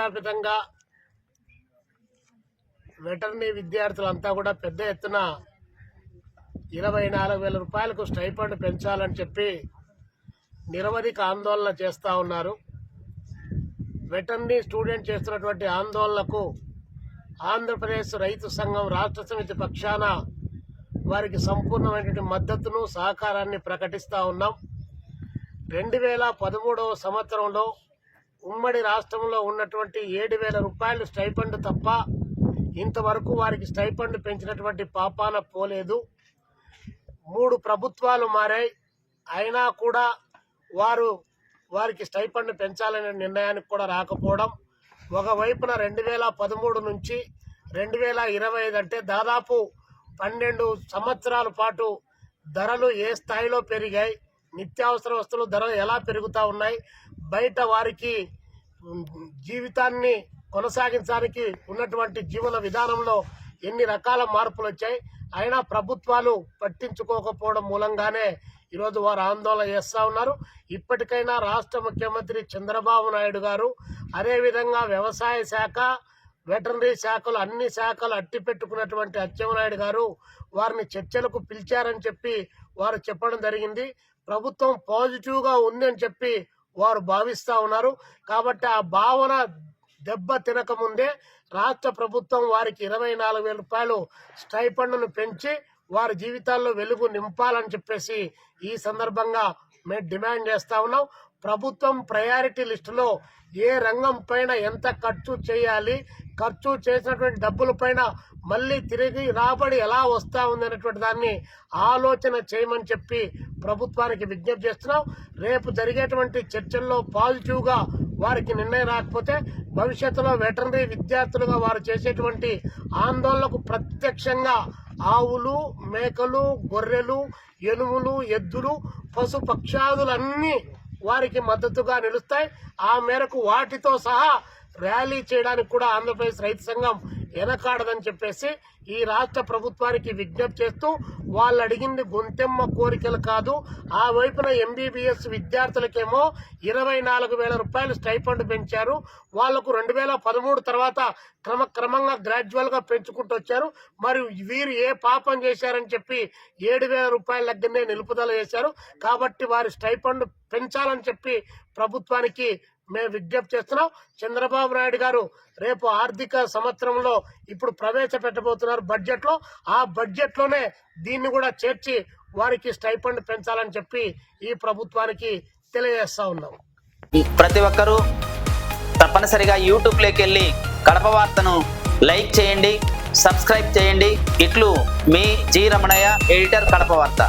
వ్యాప్తంగా వెటర్నరీ విద్యార్థులంతా కూడా పెద్ద ఎత్తున 24,000 రూపాయలకు స్టైపెండ్ పెంచాలని చెప్పి నిరవధిక ఆందోళన చేస్తూ ఉన్నారు. వెటర్నరీ స్టూడెంట్ చేస్తున్నటువంటి ఆందోళనకు ఆంధ్రప్రదేశ్ రైతు సంఘం రాష్ట్ర సమితి పక్షాన వారికి సంపూర్ణమైనటువంటి మద్దతును సహకారాన్ని ప్రకటిస్తూ ఉన్నాం. 2013వ సంవత్సరంలో ఉమ్మడి రాష్ట్రంలో ఉన్నటువంటి 7,000 రూపాయలు స్టైపెండ్ తప్ప ఇంతవరకు వారికి స్టైపెండ్ పెంచినటువంటి పాపాన పోలేదు. 3 ప్రభుత్వాలు మారాయి, అయినా కూడా వారికి స్టైపెండ్ పెంచాలనే నిర్ణయానికి కూడా రాకపోవడం. ఒకవైపున 2013 నుంచి 2025 అంటే దాదాపు 12 సంవత్సరాల పాటు ధరలు ఏ స్థాయిలో పెరిగాయి, నిత్యావసర వస్తువుల ధరలు ఎలా పెరుగుతూ ఉన్నాయి, బయట వారికి జీవితాన్ని కొనసాగించడానికి ఉన్నటువంటి జీవన విధానంలో ఎన్ని రకాల మార్పులు వచ్చాయి, అయినా ప్రభుత్వాలు పట్టించుకోకపోవడం మూలంగానే ఈరోజు వారు ఆందోళన చేస్తూ ఉన్నారు. ఇప్పటికైనా రాష్ట్ర ముఖ్యమంత్రి చంద్రబాబు నాయుడు గారు, అదేవిధంగా వ్యవసాయ శాఖ, వెటర్నరీ శాఖలు అన్ని శాఖలు అట్టిపెట్టుకున్నటువంటి అచ్చెన్నాయుడు గారు వారిని చర్చలకు పిలిచారని చెప్పి వారు చెప్పడం జరిగింది. ప్రభుత్వం పాజిటివ్గా ఉందని చెప్పి వారు భావిస్తూ ఉన్నారు. కాబట్టి ఆ భావన దెబ్బ తినకముందే రాష్ట్ర ప్రభుత్వం వారికి 24,000 రూపాయలు స్టైపెండ్ను పెంచి వారి జీవితాల్లో వెలుగు నింపాలని చెప్పేసి ఈ సందర్భంగా మేము డిమాండ్ చేస్తూ ఉన్నాం. ప్రభుత్వం ప్రయారిటీ లిస్టులో ఏ రంగం పైన ఎంత ఖర్చు చేయాలి, ఖర్చు చేసినటువంటి డబ్బుల పైన మళ్ళీ తిరిగి రాబడి ఎలా వస్తూ ఉంది అనేటువంటి దాన్ని ఆలోచన చేయమని చెప్పి ప్రభుత్వానికి విజ్ఞప్తి చేస్తున్నాం. రేపు జరిగేటువంటి చర్చల్లో పాజిటివ్గా వారికి నిర్ణయం రాకపోతే భవిష్యత్తులో వెటర్నరీ విద్యార్థులుగా వారు చేసేటువంటి ఆందోళనకు ప్రత్యక్షంగా ఆవులు, మేకలు, గొర్రెలు, ఎనుములు, ఎద్దులు, పశు పక్షాదులన్నీ వారికి మద్దతుగా నిలుస్తాయి. ఆ మేరకు వాటితో సహా ర్యాలీ చేయడానికి కూడా ఆంధ్రప్రదేశ్ రైతు సంఘం వెనకాడదని చెప్పేసి ఈ రాష్ట్ర ప్రభుత్వానికి విజ్ఞప్తి చేస్తూ, వాళ్ళు అడిగింది గొంతెమ్మ కోరికలు కాదు. ఆ వైపున MBBS విద్యార్థులకేమో 24,000 రూపాయలు స్టైపెండ్ పెంచారు. వాళ్లకు 2013 తర్వాత క్రమంగా గ్రాడ్యువల్గా పెంచుకుంటూ వచ్చారు. మరి వీరు ఏ పాపం చేశారని చెప్పి 7,000 రూపాయల దగ్గరనే నిలుపుదల చేశారు. కాబట్టి వారి స్టైపెండ్ పెంచాలని చెప్పి ప్రభుత్వానికి మేము విజ్ఞప్తి చేస్తున్నాం. చంద్రబాబు నాయుడు గారు రేపు ఆర్థిక సంవత్సరంలో ఇప్పుడు ప్రవేశపెట్టబోతున్నారు బడ్జెట్లో. ఆ బడ్జెట్లోనే దీన్ని కూడా చేర్చి వారికి స్టైపెండ్ పెంచాలని చెప్పి ఈ ప్రభుత్వానికి తెలియజేస్తా ఉన్నాం. ప్రతి ఒక్కరూ తప్పనిసరిగా యూట్యూబ్లోకి వెళ్ళి కడప వార్తను లైక్ చేయండి, సబ్స్క్రైబ్ చేయండి. ఇట్లు మీ జి రమణయ్య, ఎడిటర్, కడప వార్త.